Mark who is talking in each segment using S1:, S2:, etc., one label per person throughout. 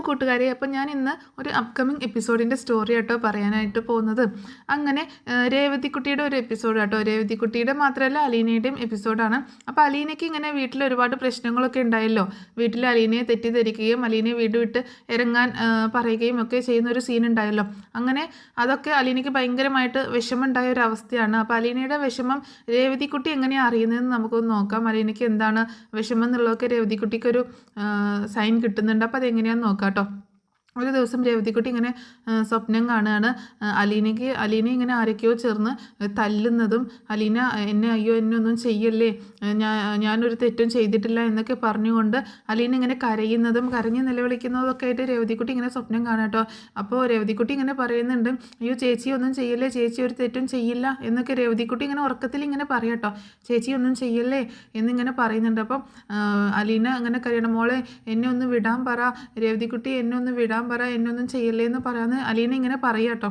S1: കൂട്ടുകാരെ, അപ്പോൾ ഞാൻ ഇന്ന് ഒരു അപ്കമിങ് എപ്പിസോഡിൻ്റെ സ്റ്റോറി ആട്ടോ പറയാനായിട്ട് പോകുന്നത്. അങ്ങനെ രേവതിക്കുട്ടിയുടെ ഒരു എപ്പിസോഡ് ആട്ടോ. രേവതിക്കുട്ടിയുടെ മാത്രമല്ല അലീനയുടെയും എപ്പിസോഡാണ്. അപ്പോൾ അലീനയ്ക്ക് ഇങ്ങനെ വീട്ടിൽ ഒരുപാട് പ്രശ്നങ്ങളൊക്കെ ഉണ്ടായല്ലോ. വീട്ടിൽ അലീനയെ തെറ്റിദ്ധരിക്കുകയും അലീനയെ വീട് വിട്ട് ഇറങ്ങാൻ പറയുകയും ഒക്കെ ചെയ്യുന്നൊരു സീൻ ഉണ്ടായല്ലോ. അങ്ങനെ അതൊക്കെ അലീനയ്ക്ക് ഭയങ്കരമായിട്ട് വിഷമമുണ്ടായ ഒരു അവസ്ഥയാണ്. അപ്പോൾ അലീനയുടെ വിഷമം രേവതിക്കുട്ടി എങ്ങനെയാണ് അറിയുന്നതെന്ന് നമുക്കൊന്ന് നോക്കാം. അലീനയ്ക്ക് എന്താണ് വിഷമം എന്നുള്ളതൊക്കെ രേവതിക്കുട്ടിക്കൊരു സൈൻ കിട്ടുന്നുണ്ട്. അപ്പോൾ അതെങ്ങനെയാണെന്ന് നോക്കാം കേട്ടോ. ഒരു ദിവസം രേവതിക്കുട്ടി ഇങ്ങനെ സ്വപ്നം കാണുകയാണ്. അലീന ഇങ്ങനെ ആരൊക്കെയോ ചേർന്ന് തല്ലുന്നതും അലീന എന്നെ ഒന്നും ചെയ്യല്ലേ, ഞാനൊരു തെറ്റും ചെയ്തിട്ടില്ല എന്നൊക്കെ പറഞ്ഞുകൊണ്ട് അലീന ഇങ്ങനെ കരയുന്നതും കരഞ്ഞ് നിലവിളിക്കുന്നതൊക്കെ ആയിട്ട് രേവതിക്കുട്ടി ഇങ്ങനെ സ്വപ്നം കാണാം കേട്ടോ. അപ്പോൾ രേവതിക്കുട്ടി ഇങ്ങനെ പറയുന്നുണ്ട്, അയ്യോ ചേച്ചി ഒന്നും ചെയ്യല്ലേ, ചേച്ചി ഒരു തെറ്റും ചെയ്യില്ല എന്നൊക്കെ രേവതിക്കുട്ടി ഇങ്ങനെ ഉറക്കത്തിൽ ഇങ്ങനെ പറയാം കേട്ടോ. ചേച്ചി ഒന്നും ചെയ്യല്ലേ എന്നിങ്ങനെ പറയുന്നുണ്ട്. അപ്പം അലീന അങ്ങനെ കരയണം, മോളെ എന്നെ ഒന്ന് വിടാൻ പറ, രേവതിക്കുട്ടി എന്നെ ഒന്ന് വിടാൻ പറ, എന്നൊന്നും ചെയ്യല്ലേ എന്ന് പറയാമെന്ന് അലീന ഇങ്ങനെ പറയുക കേട്ടോ.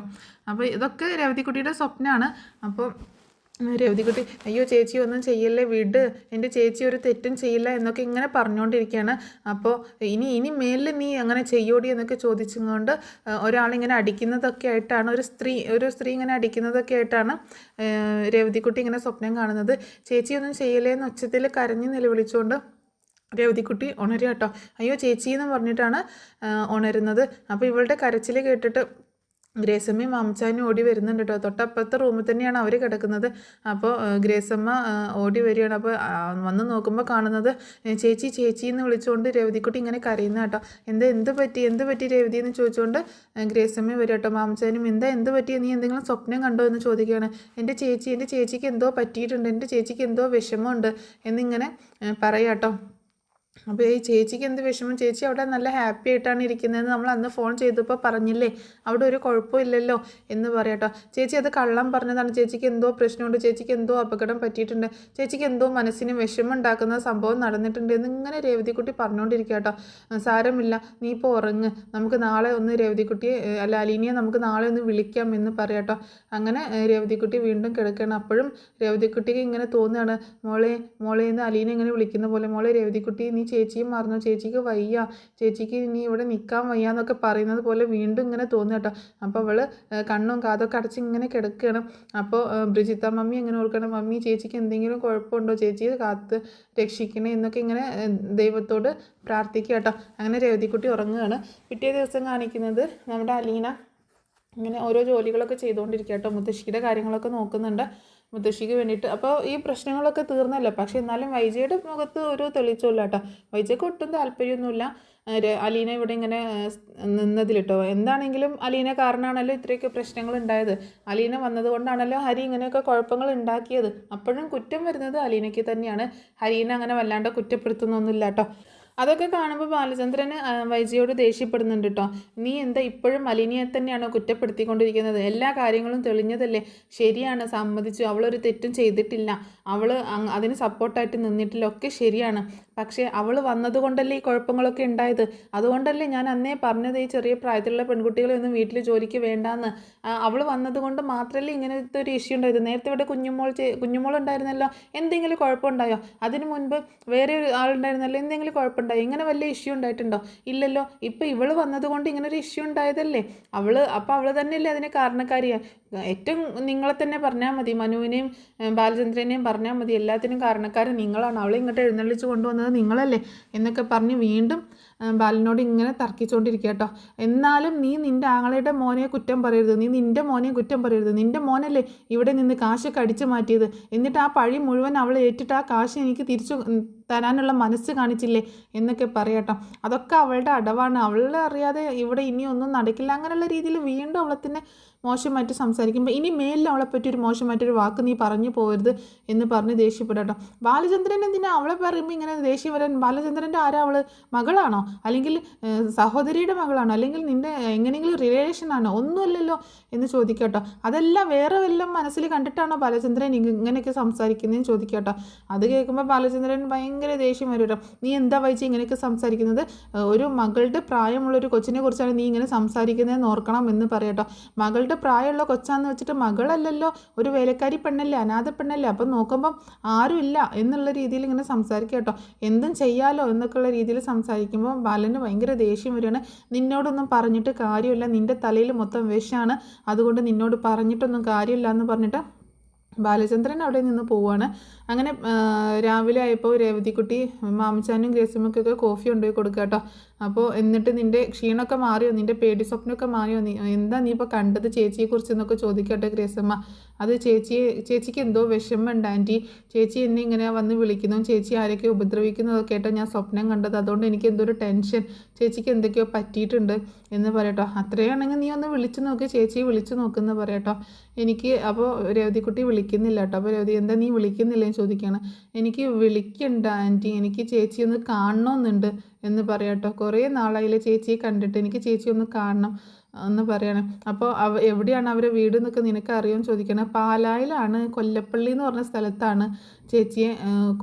S1: അപ്പോൾ ഇതൊക്കെ രേവതിക്കുട്ടിയുടെ സ്വപ്നമാണ്. അപ്പോൾ രേവതിക്കുട്ടി അയ്യോ ചേച്ചി ഒന്നും ചെയ്യല്ലേ, വിട്, എൻ്റെ ചേച്ചി ഒരു തെറ്റും ചെയ്യില്ല എന്നൊക്കെ ഇങ്ങനെ പറഞ്ഞുകൊണ്ടിരിക്കുകയാണ്. അപ്പോൾ ഇനി മേലിൽ നീ അങ്ങനെ ചെയ്യോടി എന്നൊക്കെ ചോദിച്ചുകൊണ്ട് ഒരാളിങ്ങനെ അടിക്കുന്നതൊക്കെ ആയിട്ടാണ്, ഒരു സ്ത്രീ ഇങ്ങനെ അടിക്കുന്നതൊക്കെ ആയിട്ടാണ് രേവതിക്കുട്ടി ഇങ്ങനെ സ്വപ്നം കാണുന്നത്. ചേച്ചി ഒന്നും ചെയ്യല്ലേ എന്ന് ഉച്ചത്തിൽ കരഞ്ഞ് നിലവിളിച്ചുകൊണ്ട് രേവതിക്കുട്ടി ഉണരുക കേട്ടോ. അയ്യോ ചേച്ചി എന്ന് പറഞ്ഞിട്ടാണ് ഉണരുന്നത്. അപ്പോൾ ഇവളുടെ കരച്ചിൽ കേട്ടിട്ട് ഗ്രേസമ്മയും മാമച്ചാനും ഓടി വരുന്നുണ്ട് കേട്ടോ. തൊട്ടപ്പുറത്തെ റൂമിൽ തന്നെയാണ് അവർ കിടക്കുന്നത്. അപ്പോൾ ഗ്രേസമ്മ ഓടി വരികയാണ്. അപ്പോൾ വന്ന് നോക്കുമ്പോൾ കാണുന്നത് ചേച്ചി ചേച്ചി എന്ന് വിളിച്ചുകൊണ്ട് രേവതിക്കുട്ടി ഇങ്ങനെ കരയുന്ന കേട്ടോ. എന്ത് പറ്റി രേവതി എന്ന് ചോദിച്ചുകൊണ്ട് ഗ്രേസമ്മ വരും കേട്ടോ. മാമച്ചാനും എന്ത് പറ്റി, നീ എന്തെങ്കിലും സ്വപ്നം കണ്ടോ എന്ന് ചോദിക്കുകയാണ്. എൻ്റെ ചേച്ചിക്ക് എന്തോ പറ്റിയിട്ടുണ്ട്, എൻ്റെ ചേച്ചിക്ക് എന്തോ വിഷമമുണ്ട് എന്നിങ്ങനെ പറയാം കേട്ടോ. അപ്പോൾ ഈ ചേച്ചിക്ക് എന്ത് വിഷമം, ചേച്ചി അവിടെ നല്ല ഹാപ്പി ആയിട്ടാണ് ഇരിക്കുന്നതെന്ന് നമ്മൾ അന്ന് ഫോൺ ചെയ്തപ്പോൾ പറഞ്ഞില്ലേ, അവിടെ ഒരു കുഴപ്പമില്ലല്ലോ എന്ന് പറയട്ടോ. ചേച്ചി അത് കള്ളം പറഞ്ഞതാണ്, ചേച്ചിക്ക് എന്തോ പ്രശ്നമുണ്ട്, ചേച്ചിക്ക് എന്തോ അപകടം പറ്റിയിട്ടുണ്ട്, ചേച്ചിക്ക് എന്തോ മനസ്സിന് വിഷമം ഉണ്ടാക്കുന്ന സംഭവം നടന്നിട്ടുണ്ട് എന്നിങ്ങനെ രേവതിക്കുട്ടി പറഞ്ഞുകൊണ്ടിരിക്കുക കേട്ടോ. സാരമില്ല, നീ ഇപ്പോൾ ഉറങ്ങ്, നമുക്ക് നാളെ ഒന്ന് രേവതിക്കുട്ടിയെ അലീനയെ നമുക്ക് നാളെ ഒന്ന് വിളിക്കാം എന്ന് പറയാട്ടോ. അങ്ങനെ രേവതിക്കുട്ടി വീണ്ടും കിടക്കുകയാണ്. അപ്പോഴും രേവതിക്കുട്ടിക്ക് ഇങ്ങനെ തോന്നുകയാണ്, മോളെ എന്ന് അലീന ഇങ്ങനെ വിളിക്കുന്ന പോലെ, മോളെ രേവതിക്കുട്ടി നീ ചേച്ചിയും മറന്നു, ചേച്ചിക്ക് വയ്യ, ചേച്ചിക്ക് ഇനി ഇവിടെ നിൽക്കാൻ വയ്യ എന്നൊക്കെ പറയുന്നത് പോലെ വീണ്ടും ഇങ്ങനെ തോന്നുക കേട്ടോ. അപ്പോൾ അവള് കണ്ണും കാതൊക്കെ അടച്ച് ഇങ്ങനെ കിടക്കുകയാണ്. അപ്പോൾ ബ്രിജിത്ത മമ്മി എങ്ങനെ ഓർക്കണം, മമ്മി ചേച്ചിക്ക് എന്തെങ്കിലും കുഴപ്പമുണ്ടോ, ചേച്ചിയെ കാത്ത് രക്ഷിക്കണേ എന്നൊക്കെ ഇങ്ങനെ ദൈവത്തോട് പ്രാർത്ഥിക്കുക കേട്ടോ. അങ്ങനെ രേവതിക്കുട്ടി ഉറങ്ങുകയാണ്. പിറ്റേ ദിവസം കാണിക്കുന്നത് നമ്മുടെ അലീന ഇങ്ങനെ ഓരോ ജോലികളൊക്കെ ചെയ്തുകൊണ്ടിരിക്കുക കേട്ടോ. മുത്തശ്ശിയുടെ കാര്യങ്ങളൊക്കെ നോക്കുന്നുണ്ട് മുത്തശ്ശിക്ക് വേണ്ടിയിട്ട്. അപ്പോൾ ഈ പ്രശ്നങ്ങളൊക്കെ തീർന്നല്ലോ. പക്ഷേ എന്നാലും വൈജയുടെ മുഖത്ത് ഒരു തെളിച്ചമില്ല കേട്ടോ. വൈജയ്ക്ക് ഒട്ടും താല്പര്യമൊന്നുമില്ല അലീന ഇവിടെ ഇങ്ങനെ നിന്നതിലിട്ടോ. എന്താണെങ്കിലും അലീന കാരണമാണല്ലോ ഇത്രയൊക്കെ പ്രശ്നങ്ങൾ ഉണ്ടായത്. അലീന വന്നതുകൊണ്ടാണല്ലോ ഹരി ഇങ്ങനെയൊക്കെ കുഴപ്പങ്ങൾ ഉണ്ടാക്കിയത്. അപ്പോഴും കുറ്റം വരുന്നത് അലീനയ്ക്ക് തന്നെയാണ്. ഹരീനെ അങ്ങനെ വല്ലാണ്ട് കുറ്റപ്പെടുത്തുന്നൊന്നുമില്ല കേട്ടോ. അതൊക്കെ കാണുമ്പോൾ ബാലചന്ദ്രന് വൈജയോട് ദേഷ്യപ്പെടുന്നുണ്ട് കേട്ടോ. നീ എന്താ ഇപ്പോഴും അലീനയെ തന്നെയാണോ കുറ്റപ്പെടുത്തിക്കൊണ്ടിരിക്കുന്നത്? എല്ലാ കാര്യങ്ങളും തെളിഞ്ഞതല്ലേ, ശരിയാണ്, സമ്മതിച്ചു, അവളൊരു തെറ്റും ചെയ്തിട്ടില്ല, അവൾ അതിന് സപ്പോർട്ടായിട്ട് നിന്നിട്ടില്ല, ഒക്കെ ശരിയാണ്. പക്ഷേ അവൾ വന്നതുകൊണ്ടല്ലേ ഈ കുഴപ്പങ്ങളൊക്കെ ഉണ്ടായത്. അതുകൊണ്ടല്ലേ ഞാൻ അന്നേ പറഞ്ഞത് ഈ ചെറിയ പ്രായത്തിലുള്ള പെൺകുട്ടികളെ ഒന്നും വീട്ടിൽ ജോലിക്ക് വേണ്ടാന്ന്. അവൾ വന്നതുകൊണ്ട് മാത്രമല്ലേ ഇങ്ങനത്തെ ഒരു ഇഷ്യൂ ഉണ്ടായത്. നേരത്തെ ഇവിടെ കുഞ്ഞുമോൾ ഉണ്ടായിരുന്നല്ലോ, എന്തെങ്കിലും കുഴപ്പമുണ്ടായോ? അതിന് മുൻപ് വേറെ ആളുണ്ടായിരുന്നല്ലോ, എന്തെങ്കിലും കുഴപ്പമുണ്ടായോ? ഇങ്ങനെ വലിയ ഇഷ്യൂ ഉണ്ടായിട്ടുണ്ടോ? ഇല്ലല്ലോ. ഇപ്പം ഇവള് വന്നതുകൊണ്ട് ഇങ്ങനെ ഒരു ഇഷ്യൂ ഉണ്ടായതല്ലേ. അപ്പോൾ അവൾ തന്നെയല്ലേ അതിന് കാരണക്കാരിയാണ്. ഏറ്റവും നിങ്ങളെ തന്നെ പറഞ്ഞാൽ മതി, മനുവിനെയും ബാലചന്ദ്രനെയും പറഞ്ഞാൽ മതി, എല്ലാത്തിനും കാരണക്കാരൻ നിങ്ങളാണ്, അവളെ ഇങ്ങോട്ട് എഴുന്നള്ളിച്ച് കൊണ്ടുവന്നത് നിങ്ങളല്ലേ എന്നൊക്കെ പറഞ്ഞ് വീണ്ടും ബാലനോട് ഇങ്ങനെ തർക്കിച്ചുകൊണ്ടിരിക്കുക കേട്ടോ. എന്നാലും നീ നിൻ്റെ ആങ്ങളുടെ മോനെ കുറ്റം പറയരുത്, നീ നിൻ്റെ മോനെ കുറ്റം പറയരുത്. നിൻ്റെ മോനല്ലേ ഇവിടെ നിന്ന് കാശൊക്കെ അടിച്ചു മാറ്റിയത്, എന്നിട്ട് ആ പഴി മുഴുവൻ അവൾ ഏറ്റിട്ട് ആ കാശ് എനിക്ക് തിരിച്ചു തരാനുള്ള മനസ്സ് കാണിച്ചില്ലേ എന്നൊക്കെ പറയാട്ടോ. അതൊക്കെ അവളുടെ അടവാണ്, അവളെ അറിയാതെ ഇവിടെ ഇനിയൊന്നും നടക്കില്ല. അങ്ങനെയുള്ള രീതിയിൽ വീണ്ടും അവളെ തന്നെ മോശമായിട്ട് സംസാരിക്കുമ്പോൾ ഇനി മേലിൽ അവളെപ്പറ്റി ഒരു മോശമായിട്ടൊരു വാക്ക് നീ പറഞ്ഞു പോകരുത് എന്ന് പറഞ്ഞ് ദേഷ്യപ്പെടാട്ടോ. ബാലചന്ദ്രൻ എന്തിനാ അവളെ പറയുമ്പോൾ ഇങ്ങനെ ദേഷ്യം വരാൻ? ബാലചന്ദ്രൻ്റെ ആരാ അവൾ? മകളാണോ, അല്ലെങ്കിൽ സഹോദരിയുടെ മകളാണോ, അല്ലെങ്കിൽ നിൻ്റെ എങ്ങനെയെങ്കിലും റിലേഷനാണോ? ഒന്നുമല്ലല്ലോ എന്ന് ചോദിക്കാട്ടോ. അതെല്ലാം വേറെ വല്ലതും മനസ്സിൽ കണ്ടിട്ടാണോ ബാലചന്ദ്രൻ ഇങ്ങനെയൊക്കെ സംസാരിക്കുന്നതെന്ന് ചോദിക്കാട്ടോ. അത് കേൾക്കുമ്പോൾ ബാലചന്ദ്രൻ ഭയങ്കര ദേഷ്യം വരും കേട്ടോ. നീ എന്താ വൈജി ഇങ്ങനെയൊക്കെ സംസാരിക്കുന്നത്? ഒരു മകളുടെ പ്രായമുള്ളൊരു കൊച്ചിനെ കുറിച്ചാണ് നീ ഇങ്ങനെ സംസാരിക്കുന്നതെന്ന് ഓർക്കണം എന്ന് പറയട്ടോ. മകളുടെ മകളുടെ പ്രായമുള്ള കൊച്ചാന്ന് വെച്ചിട്ട് മകളല്ലല്ലോ, ഒരു വേലക്കാരി പെണ്ണല്ലേ, അനാഥ പെണ്ണല്ലേ, അപ്പം നോക്കുമ്പം ആരുമില്ല എന്നുള്ള രീതിയിൽ ഇങ്ങനെ സംസാരിക്കുക കേട്ടോ. എന്തും ചെയ്യാലോ എന്നൊക്കെയുള്ള രീതിയിൽ സംസാരിക്കുമ്പോൾ ബാലന് ഭയങ്കര ദേഷ്യം വരികയാണ്. നിന്നോടൊന്നും പറഞ്ഞിട്ട് കാര്യമില്ല, നിൻ്റെ തലയിൽ മൊത്തം വിഷമാണ്, അതുകൊണ്ട് നിന്നോട് പറഞ്ഞിട്ടൊന്നും കാര്യമില്ല എന്ന് പറഞ്ഞിട്ട് ബാലചന്ദ്രൻ അവിടെ നിന്ന് പോവുകയാണ്. അങ്ങനെ രാവിലെ ആയപ്പോൾ രേവതിക്കുട്ടി മാമച്ചാനും ഗ്രേസിമക്കൊക്കെ കോഫി കൊണ്ടുപോയി കൊടുക്കുക കേട്ടോ. അപ്പോൾ എന്നിട്ട് നിൻ്റെ ക്ഷീണമൊക്കെ മാറിയോ, നിൻ്റെ പേടി സ്വപ്നമൊക്കെ മാറിയോ, എന്താ നീ ഇപ്പോൾ കണ്ടത് ചേച്ചിയെക്കുറിച്ച് എന്നൊക്കെ ചോദിക്കട്ടെ ഗ്രേസമ്മ. അത് ചേച്ചിക്ക് എന്തോ വിഷമമുണ്ട് ആൻറ്റി, ചേച്ചി എന്നെ ഇങ്ങനെ വന്ന് വിളിക്കുന്നു, ചേച്ചി ആരൊക്കെ ഉപദ്രവിക്കുന്നതൊക്കെ ആയിട്ടോ ഞാൻ സ്വപ്നം കണ്ടത്, അതുകൊണ്ട് എനിക്ക് എന്തോ ഒരു ടെൻഷൻ, ചേച്ചിക്ക് എന്തൊക്കെയോ പറ്റിയിട്ടുണ്ട് എന്ന് പറയട്ടോ. അത്രയാണെങ്കിൽ നീ ഒന്ന് വിളിച്ചു നോക്ക്, ചേച്ചിയെ വിളിച്ചു നോക്കുമെന്ന് പറയട്ടോ. എനിക്ക് അപ്പോൾ രേവതിക്കുട്ടി വിളിക്കുന്നില്ല കേട്ടോ. അപ്പോൾ രേവതി എന്താ നീ വിളിക്കുന്നില്ലേന്ന് ചോദിക്കുകയാണ്. എനിക്ക് വിളിക്കണ്ട ആൻറ്റി, എനിക്ക് ചേച്ചി ഒന്ന് കാണണമെന്നുണ്ട് എന്ന് പറയാട്ടോ. കുറേ നാളായില്ലേ ചേച്ചിയെ കണ്ടിട്ട്, എനിക്ക് ചേച്ചി ഒന്ന് കാണണം എന്ന് പറയണം. അപ്പോൾ എവിടെയാണ് അവരെ വീട് എന്നൊക്കെ നിനക്ക് അറിയുമെന്ന് ചോദിക്കണം. പാലായിലാണ്, കൊല്ലപ്പള്ളി എന്ന് പറഞ്ഞ സ്ഥലത്താണ് ചേച്ചിയെ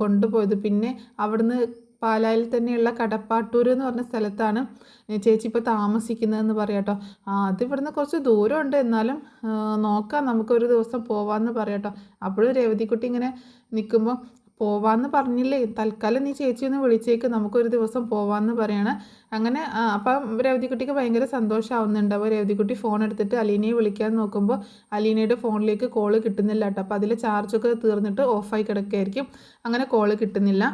S1: കൊണ്ടുപോയത്. പിന്നെ അവിടുന്ന് പാലായിൽ തന്നെയുള്ള കടപ്പാട്ടൂർ എന്ന് പറഞ്ഞ സ്ഥലത്താണ് ചേച്ചി ഇപ്പോൾ താമസിക്കുന്നതെന്ന് പറയാട്ടോ. അത് ഇവിടുന്ന് കുറച്ച് ദൂരമുണ്ട്, എന്നാലും നോക്കാം, നമുക്കൊരു ദിവസം പോവാമെന്ന് പറയാട്ടോ. അപ്പോഴും രേവതിക്കുട്ടി ഇങ്ങനെ നിൽക്കുമ്പോൾ പോവാമെന്ന് പറഞ്ഞില്ലേ, തൽക്കാലം നീ ചേച്ചി ഒന്ന് വിളിച്ചേക്ക്, നമുക്കൊരു ദിവസം പോവാമെന്ന് പറയണം. അങ്ങനെ അപ്പം രേവതിക്കുട്ടിക്ക് ഭയങ്കര സന്തോഷമാവുന്നുണ്ട്. അപ്പോൾ രേവതിക്കുട്ടി ഫോൺ എടുത്തിട്ട് അലീനയെ വിളിക്കാൻ നോക്കുമ്പോൾ അലീനയുടെ ഫോണിലേക്ക് കോള് കിട്ടുന്നില്ല കേട്ടോ. അപ്പോൾ അതിലെ ചാർജൊക്കെ തീർന്നിട്ട് ഓഫായി കിടക്കുകയായിരിക്കും. അങ്ങനെ കോള് കിട്ടുന്നില്ല.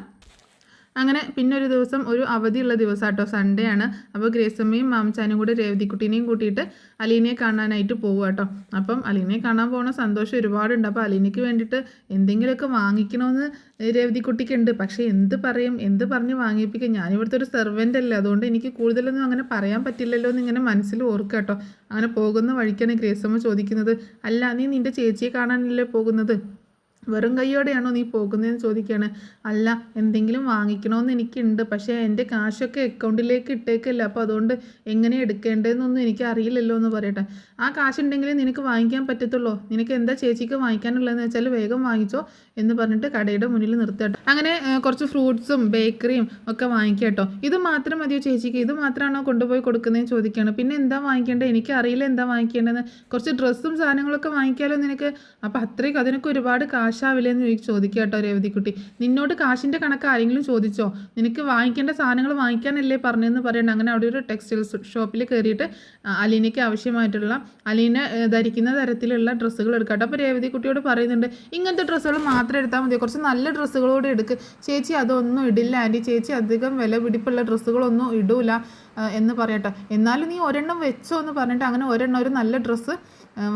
S1: അങ്ങനെ പിന്നെ ഒരു ദിവസം ഒരു അവധിയുള്ള ദിവസം കേട്ടോ, സൺഡേ ആണ്. അപ്പോൾ ഗ്രേസമ്മയും മാമച്ചാനും കൂടെ രേവതിക്കുട്ടീനെയും കൂട്ടിയിട്ട് അലീനയെ കാണാനായിട്ട് പോകുക കേട്ടോ. അപ്പം അലീനയെ കാണാൻ പോകുന്ന സന്തോഷം ഒരുപാടുണ്ട്. അപ്പോൾ അലീനയ്ക്ക് വേണ്ടിയിട്ട് എന്തെങ്കിലുമൊക്കെ വാങ്ങിക്കണമെന്ന് രേവതിക്കുട്ടിക്ക് ഉണ്ട്. പക്ഷേ എന്ത് പറഞ്ഞ് വാങ്ങിപ്പിക്കും, ഞാനിവിടുത്തെ ഒരു സെർവൻ്റ് അല്ലേ, അതുകൊണ്ട് എനിക്ക് കൂടുതലൊന്നും അങ്ങനെ പറയാൻ പറ്റില്ലല്ലോ എന്ന് ഇങ്ങനെ മനസ്സിൽ ഓർക്കുക കേട്ടോ. അങ്ങനെ പോകുന്ന വഴിക്കാണ് ഗ്രേസമ്മ ചോദിക്കുന്നത്, അല്ല നീ നിൻ്റെ ചേച്ചിയെ കാണാനല്ലേ പോകുന്നത്, വെറും കൈയോടെയാണോ നീ പോകുന്നതെന്ന് ചോദിക്കുകയാണ്. അല്ല, എന്തെങ്കിലും വാങ്ങിക്കണമെന്ന് എനിക്കുണ്ട്, പക്ഷേ എൻ്റെ കാശൊക്കെ അക്കൗണ്ടിലേക്ക് ഇട്ടേക്കല്ല, അപ്പോൾ അതുകൊണ്ട് എങ്ങനെ എടുക്കേണ്ടതെന്നൊന്നും എനിക്ക് അറിയില്ലല്ലോ എന്ന് പറയട്ടെ. ആ കാശുണ്ടെങ്കിലേ നിനക്ക് വാങ്ങിക്കാൻ പറ്റത്തുള്ളൂ, നിനക്ക് എന്താ ചേച്ചിക്ക് വാങ്ങിക്കാനുള്ളതെന്ന് വെച്ചാൽ വേഗം വാങ്ങിച്ചോ എന്ന് പറഞ്ഞിട്ട് കടയുടെ മുന്നിൽ നിർത്തട്ടോ. അങ്ങനെ കുറച്ച് ഫ്രൂട്ട്സും ബേക്കറിയും ഒക്കെ വാങ്ങിക്കട്ടോ. ഇത് മാത്രം മതിയോ ചേച്ചിക്ക്, ഇത് മാത്രമാണോ കൊണ്ടുപോയി കൊടുക്കുന്നതെന്ന് ചോദിക്കുകയാണ്. പിന്നെ എന്താ വാങ്ങിക്കേണ്ടത്, എനിക്ക് അറിയില്ല എന്താ വാങ്ങിക്കേണ്ടതെന്ന്, കുറച്ച് ഡ്രസ്സും സാധനങ്ങളൊക്കെ വാങ്ങിക്കാമല്ലോ നിനക്ക്, അപ്പോൾ അത്രയ്ക്ക് അതിനൊക്കെ ഒരുപാട് കാശാവില്ലെന്ന് ചോദിക്കുക കേട്ടോ രേവതിക്കുട്ടി. നിന്നോട് കാശിൻ്റെ കണക്ക് ആരെങ്കിലും ചോദിച്ചോ, നിനക്ക് വാങ്ങിക്കേണ്ട സാധനങ്ങൾ വാങ്ങിക്കാനല്ലേ പറഞ്ഞതെന്ന് പറയണം. അങ്ങനെ അവിടെ ഒരു ടെക്സ്റ്റൈൽ ഷോപ്പിൽ കയറിയിട്ട് അലീനയ്ക്ക് ആവശ്യമായിട്ടുള്ള, അലീന ധരിക്കുന്ന തരത്തിലുള്ള ഡ്രസ്സുകൾ എടുക്കട്ടോ. അപ്പോൾ രേവതിക്കുട്ടിയോട് പറയുന്നുണ്ട്, ഇങ്ങനത്തെ ഡ്രസ്സുകൾ മാത്രം എടുത്താൽ മതി, കുറച്ച് നല്ല ഡ്രസ്സുകളോട് എടുക്ക് ചേച്ചി, അതൊന്നും ഇടില്ല ആൻറ്റി, ചേച്ചി അധികം വില പിടിപ്പുള്ള ഡ്രസ്സുകളൊന്നും ഇടൂല എന്ന് പറയട്ടോ. എന്നാലും നീ ഒരെണ്ണം വെച്ചോ എന്ന് പറഞ്ഞിട്ട് അങ്ങനെ ഒരു നല്ല ഡ്രസ്സ്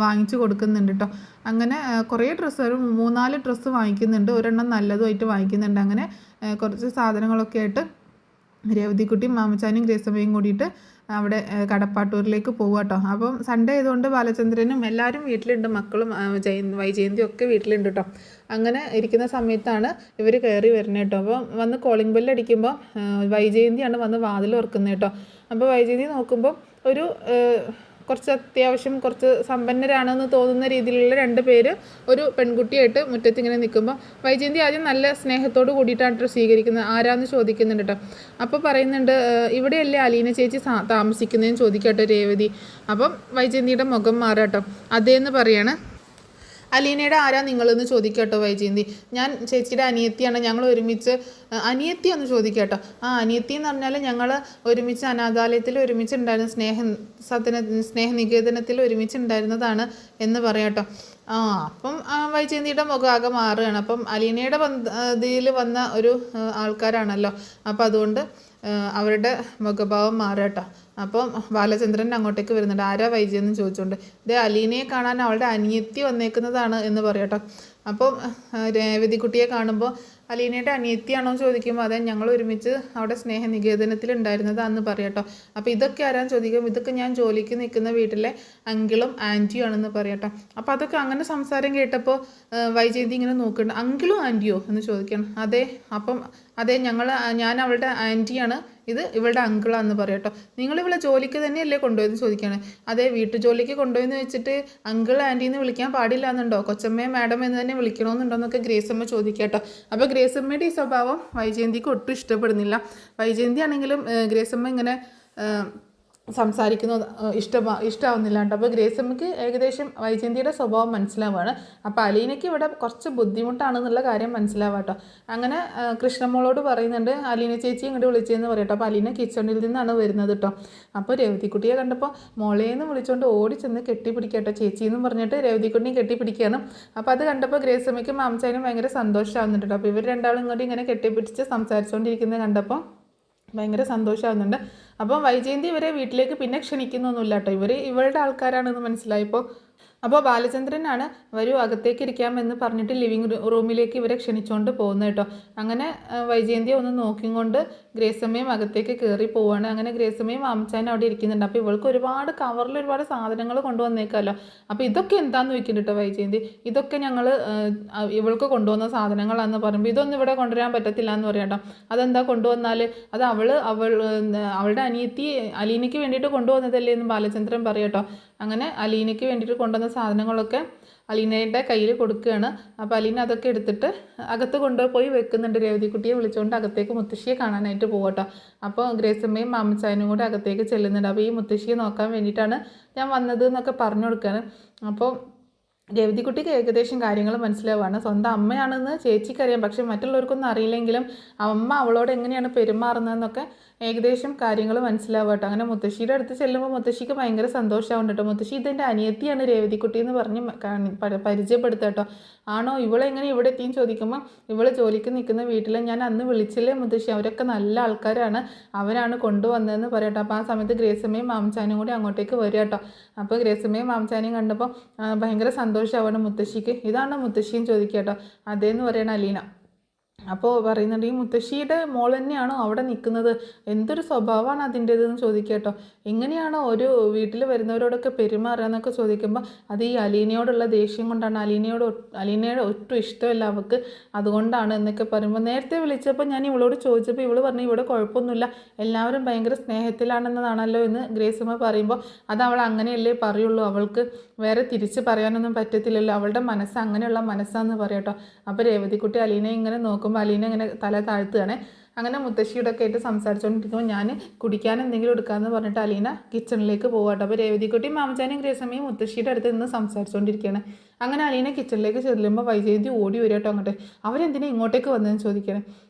S1: വാങ്ങിച്ചു കൊടുക്കുന്നുണ്ട് കേട്ടോ. അങ്ങനെ കുറേ ഡ്രസ്സ്, ഒരു 3-4 ഡ്രസ്സ് വാങ്ങിക്കുന്നുണ്ട്, ഒരെണ്ണം നല്ലതുമായിട്ട് വാങ്ങിക്കുന്നുണ്ട്. അങ്ങനെ കുറച്ച് സാധനങ്ങളൊക്കെ ആയിട്ട് രേവതിക്കുട്ടിയും മാമച്ചാനും ഗ്രേസമ്മയും കൂടിയിട്ട് അവിടെ കടപ്പാട്ടൂരിലേക്ക് പോകുക കേട്ടോ. അപ്പം സൺഡേ ആയതുകൊണ്ട് ബാലചന്ദ്രനും എല്ലാവരും വീട്ടിലുണ്ട്, മക്കളും വൈജയന്തിയും ഒക്കെ വീട്ടിലുണ്ട് കേട്ടോ. അങ്ങനെ ഇരിക്കുന്ന സമയത്താണ് ഇവർ കയറി വരുന്നത് കേട്ടോ. അപ്പം വന്ന് കോളിംഗ് ബെല്ല് അടിക്കുമ്പോൾ വൈജയന്തിയാണ് വന്ന് വാതിൽ തുറക്കുന്നത് കേട്ടോ. അപ്പോൾ വൈജയന്തി നോക്കുമ്പോൾ ഒരു കുറച്ച് അത്യാവശ്യം കുറച്ച് സമ്പന്നരാണെന്ന് തോന്നുന്ന രീതിയിലുള്ള 2 പേര് ഒരു പെൺകുട്ടിയായിട്ട് മുറ്റത്തിങ്ങനെ നിൽക്കുമ്പോൾ വൈജയന്തി ആദ്യം നല്ല സ്നേഹത്തോട് കൂടിയിട്ടാണ് സ്വീകരിക്കുന്നത്. ആരാന്ന് ചോദിക്കുന്നുണ്ട് കേട്ടോ. അപ്പോൾ പറയുന്നുണ്ട്, ഇവിടെയല്ലേ അലീന ചേച്ചി താമസിക്കുന്നതെന്ന് ചോദിക്കട്ടോ രേവതി. അപ്പം വൈജയന്തിയുടെ മുഖം മാറാട്ടോ. അതേന്ന് പറയാണ്. അലീനയുടെ ആരാ നിങ്ങളെന്ന് ചോദിക്കട്ടോ വൈജയന്തി. ഞാൻ ചേച്ചിയുടെ അനിയത്തിയാണ്, ഞങ്ങൾ ഒരുമിച്ച്, അനിയത്തി ഒന്ന് ചോദിക്കട്ടോ. അനിയത്തി എന്ന് പറഞ്ഞാൽ ഞങ്ങൾ ഒരുമിച്ച് അനാഥാലയത്തിൽ ഒരുമിച്ചുണ്ടായിരുന്നു, സ്നേഹനികേതനത്തിൽ ഒരുമിച്ചുണ്ടായിരുന്നതാണ് എന്ന് പറയാട്ടോ. അപ്പം വൈജയന്തിയുടെ മുഖം ആകെ മാറുകയാണ്. അപ്പം അലീനയുടെ ഇതിൽ വന്ന ഒരു ആൾക്കാരാണല്ലോ, അപ്പോൾ അതുകൊണ്ട് അവരുടെ മുഖഭാവം മാറാട്ടോ. അപ്പം ബാലചന്ദ്രൻ അങ്ങോട്ടേക്ക് വരുന്നുണ്ട്. ആരാ വൈജയെന്ന് ചോദിച്ചുകൊണ്ട്. ഇത് അലീനയെ കാണാൻ അവളുടെ അനിയത്തി വന്നേക്കുന്നതാണ് എന്ന് പറയട്ടോ. അപ്പം രേവതിക്കുട്ടിയെ കാണുമ്പോൾ അലീനയുടെ അനിയത്തിയാണോ എന്ന് ചോദിക്കുമ്പോൾ അതെ, ഞങ്ങൾ ഒരുമിച്ച് അവിടെ സ്നേഹനികേതനത്തിൽ ഉണ്ടായിരുന്നതാണെന്ന് പറയട്ടോ. അപ്പോൾ ഇതൊക്കെ ആരാന്ന് ചോദിക്കും, ഇതൊക്കെ ഞാൻ ജോലിക്ക് നിൽക്കുന്ന വീട്ടിലെ അങ്കിളും ആൻറ്റിയും ആണെന്ന് പറയട്ടോ. അപ്പോൾ അതൊക്കെ അങ്ങനെ സംസാരം കേട്ടപ്പോൾ വൈജയന്തി ഇങ്ങനെ നോക്കുന്നുണ്ട്. അങ്കിളും ആൻറ്റിയോ എന്ന് ചോദിക്കണം. അതെ, അപ്പം അതെ, ഞാൻ അവളുടെ ആൻറ്റിയാണ്, ഇത് ഇവളുടെ അങ്കിളാന്ന് പറയട്ടോ. നിങ്ങൾ ഇവളെ ജോലിക്ക് തന്നെയല്ലേ കൊണ്ടുപോയെന്ന് ചോദിക്കുകയാണ്. അതെ, വീട്ടു ജോലിക്ക് കൊണ്ടുപോയെന്ന് വെച്ചിട്ട് അങ്കിൾ ആൻറ്റി എന്ന് വിളിക്കാൻ പാടില്ല എന്നുണ്ടോ, കൊച്ചമ്മയെ മാഡം എന്ന് തന്നെ വിളിക്കണമെന്നുണ്ടോ എന്നൊക്കെ ഗ്രേസമ്മ ചോദിക്കട്ടോ. അപ്പോൾ ഗ്രേസമ്മയുടെ ഈ സ്വഭാവം വൈജയന്തിക്ക് ഒട്ടും ഇഷ്ടപ്പെടുന്നില്ല. വൈജയന്തി ആണെങ്കിലും ഗ്രേസമ്മ ഇങ്ങനെ സംസാരിക്കുന്നത് ഇഷ്ടമാവുന്നില്ല കേട്ടോ. അപ്പോൾ ഗ്രേസമ്മയ്ക്ക് ഏകദേശം വൈജയന്തിയുടെ സ്വഭാവം മനസ്സിലാവുകയാണ്. അപ്പോൾ അലീനയ്ക്ക് ഇവിടെ കുറച്ച് ബുദ്ധിമുട്ടാണെന്നുള്ള കാര്യം മനസ്സിലാവാം കേട്ടോ. അങ്ങനെ കൃഷ്ണമോളോട് പറയുന്നുണ്ട് അലീന ചേച്ചി ഇങ്ങോട്ട് വിളിച്ചതെന്ന് പറയട്ടോ. അപ്പോൾ അലീന കിച്ചണിൽ നിന്നാണ് വരുന്നത് കേട്ടോ. അപ്പോൾ രേവതിക്കുട്ടിയെ കണ്ടപ്പോൾ മോളേന്ന് വിളിച്ചുകൊണ്ട് ഓടി ചെന്ന് കെട്ടിപ്പിടിക്കട്ടോ ചേച്ചി എന്നും പറഞ്ഞിട്ട് രേവതിക്കുട്ടിനെ കെട്ടിപ്പിടിക്കുകയാണ്. അപ്പോൾ അത് കണ്ടപ്പോൾ ഗ്രേസമ്മയ്ക്കും മാമച്ചാനും ഭയങ്കര സന്തോഷമാവുന്നുണ്ട് കേട്ടോ. അപ്പോൾ ഇവർ രണ്ടാളും ഇങ്ങോട്ട് ഇങ്ങനെ കെട്ടിപ്പിടിച്ച് സംസാരിച്ചുകൊണ്ടിരിക്കുന്നത് കണ്ടപ്പോൾ ഭയങ്കര സന്തോഷമാകുന്നുണ്ട്. അപ്പം വൈജയന്തി ഇവരെ വീട്ടിലേക്ക് പിന്നെ ക്ഷണിക്കുന്നൊന്നുമില്ല കേട്ടോ. ഇവരുടെ ആൾക്കാരാണെന്ന് മനസ്സിലായപ്പോൾ അപ്പോൾ ബാലചന്ദ്രനാണ് വരൂ അകത്തേക്ക് ഇരിക്കാമെന്ന് പറഞ്ഞിട്ട് ലിവിങ് റൂമിലേക്ക് ഇവരെ ക്ഷണിച്ചുകൊണ്ട് പോകുന്നത് കേട്ടോ. അങ്ങനെ വൈജയന്തിയെ ഒന്ന് നോക്കിക്കൊണ്ട് ഗ്രേസമ്മയും അകത്തേക്ക് കയറി പോവുകയാണ്. അങ്ങനെ ഗ്രേസമ്മയും മാമച്ചാനും അവിടെ ഇരിക്കുന്നുണ്ട്. അപ്പോൾ ഇവൾക്ക് കവറിൽ ഒരുപാട് സാധനങ്ങൾ കൊണ്ടുവന്നേക്കാമല്ലോ. അപ്പോൾ ഇതൊക്കെ എന്താണെന്ന് ചോദിക്കുന്നുണ്ട് കേട്ടോ വൈജയന്തി. ഇതൊക്കെ ഞങ്ങൾ ഇവൾക്ക് കൊണ്ടുവന്ന സാധനങ്ങളാണെന്ന് പറയുമ്പോൾ ഇതൊന്നും ഇവിടെ കൊണ്ടുവരാൻ പറ്റത്തില്ല എന്ന് പറയാം കേട്ടോ. അതെന്താ കൊണ്ടുവന്നാൽ അത് അവളുടെ അനിയത്തി അലീനയ്ക്ക് വേണ്ടിയിട്ട് കൊണ്ടുവന്നതല്ലേ എന്ന് ബാലചന്ദ്രൻ പറയും കേട്ടോ. അങ്ങനെ അലീനയ്ക്ക് വേണ്ടിയിട്ട് കൊണ്ടുവന്ന സാധനങ്ങളൊക്കെ അലീനയുടെ കയ്യിൽ കൊടുക്കുകയാണ്. അപ്പോൾ അലീന അതൊക്കെ എടുത്തിട്ട് അകത്ത് കൊണ്ടുപോയി വെക്കുന്നുണ്ട്. രേവതിക്കുട്ടിയെ വിളിച്ചുകൊണ്ട് അകത്തേക്ക് മുത്തശ്ശിയെ കാണാനായിട്ട് പോകട്ടോ. അപ്പോൾ ഗ്രേസമ്മയും മാമച്ചാനും കൂടെ അകത്തേക്ക് ചെല്ലുന്നുണ്ട്. അപ്പോൾ ഈ മുത്തശ്ശിയെ നോക്കാൻ വേണ്ടിയിട്ടാണ് ഞാൻ വന്നത് എന്നൊക്കെ പറഞ്ഞു കൊടുക്കുകയാണ്. അപ്പോൾ രേവതിക്കുട്ടിക്ക് ഏകദേശം കാര്യങ്ങൾ മനസ്സിലാവുകയാണ്. സ്വന്തം അമ്മയാണെന്ന് ചേച്ചിക്കറിയാം, പക്ഷെ മറ്റുള്ളവർക്കൊന്നും അറിയില്ലെങ്കിലും അമ്മ അവളോട് എങ്ങനെയാണ് പെരുമാറുന്നതെന്നൊക്കെ ഏകദേശം കാര്യങ്ങൾ മനസ്സിലാവുക കേട്ടോ. അങ്ങനെ മുത്തശ്ശിയുടെ അടുത്ത് ചെല്ലുമ്പോൾ മുത്തശ്ശിക്ക് ഭയങ്കര സന്തോഷമാവുണ്ട് കേട്ടോ. മുത്തശ്ശി ഇതെൻ്റെ അനിയത്തിയാണ് രേവതിക്കുട്ടി എന്ന് പറഞ്ഞ് പരിചയപ്പെടുത്തുക കേട്ടോ. ആണോ ഇവളെങ്ങനെ ഇവിടെ എത്തിയെന്ന് ചോദിക്കുമ്പോൾ ഇവള് ജോലിക്ക് നിൽക്കുന്ന വീട്ടിൽ ഞാൻ അന്ന് വിളിച്ചില്ലേ മുത്തശ്ശി, അവരൊക്കെ നല്ല ആൾക്കാരാണ്, അവരാണ് കൊണ്ടുവന്നതെന്ന് പറയട്ടോ. അപ്പോൾ ആ സമയത്ത് ഗ്രേസമ്മയും മാമച്ചാനും കൂടി അങ്ങോട്ടേക്ക് വരിക കേട്ടോ. അപ്പോൾ ഗ്രേസമ്മയും മാമച്ചാനെയും കണ്ടപ്പോൾ ഭയങ്കര സന്തോഷമാവണം മുത്തശ്ശിക്ക്. ഇതാണ് മുത്തശ്ശിയും ചോദിക്കുക കേട്ടോ. അതേന്ന് പറയണ അലീന. അപ്പോൾ പറയുന്നുണ്ട് ഈ മുത്തശ്ശിയുടെ മോൾ തന്നെയാണോ അവിടെ നിൽക്കുന്നത്, എന്തൊരു സ്വഭാവമാണ് അതിൻ്റേതെന്ന് ചോദിക്കുക കേട്ടോ. എങ്ങനെയാണോ ഒരു വീട്ടിൽ വരുന്നവരോടൊക്കെ പെരുമാറുക എന്നൊക്കെ ചോദിക്കുമ്പോൾ അത് ഈ അലീനയോടുള്ള ദേഷ്യം കൊണ്ടാണ്, അലീനയുടെ ഒട്ടും ഇഷ്ടമല്ല അവൾക്ക്, അതുകൊണ്ടാണ് എന്നൊക്കെ പറയുമ്പോൾ നേരത്തെ വിളിച്ചപ്പോൾ ഞാൻ ഇവളോട് ചോദിച്ചപ്പോൾ ഇവള് പറഞ്ഞു ഇവിടെ കുഴപ്പമൊന്നുമില്ല, എല്ലാവരും ഭയങ്കര സ്നേഹത്തിലാണെന്നതാണല്ലോ എന്ന് ഗ്രേസമ്മ പറയുമ്പോൾ അത് അവൾ അങ്ങനെയല്ലേ പറയുള്ളൂ, അവൾക്ക് വേറെ തിരിച്ച് പറയാനൊന്നും പറ്റത്തില്ലല്ലോ, അവളുടെ മനസ്സ് അങ്ങനെയുള്ള മനസ്സാന്ന് പറയട്ടോ. അപ്പോൾ രേവതിക്കുട്ടി അലീനെ ഇങ്ങനെ നോക്കുമ്പോൾ അലീന ഇങ്ങനെ തല താഴ്ത്തുകയാണ്. അങ്ങനെ മുത്തശ്ശിയുടെ ഒക്കെ ആയിട്ട് സംസാരിച്ചുകൊണ്ടിരിക്കുമ്പോൾ ഞാൻ കുടിക്കാൻ എന്തെങ്കിലും എടുക്കാമെന്ന് പറഞ്ഞിട്ട് അലീന കിച്ചണിലേക്ക് പോകാട്ടോ. അപ്പോൾ രേവതിക്കുട്ടിയും മാമച്ചാനും ഗ്രേസമ്മയും മുത്തശ്ശിയുടെ അടുത്ത് നിന്ന് സംസാരിച്ചുകൊണ്ടിരിക്കുകയാണ്. അങ്ങനെ അലീന കിച്ചണിലേക്ക് ചെല്ലുമ്പോൾ വൈജയന്തി ഓടി വരും കേട്ടോ അങ്ങോട്ട്. അവരെന്തിനാ ഇങ്ങോട്ടേക്ക് വന്നതെന്ന് ചോദിക്കണേ.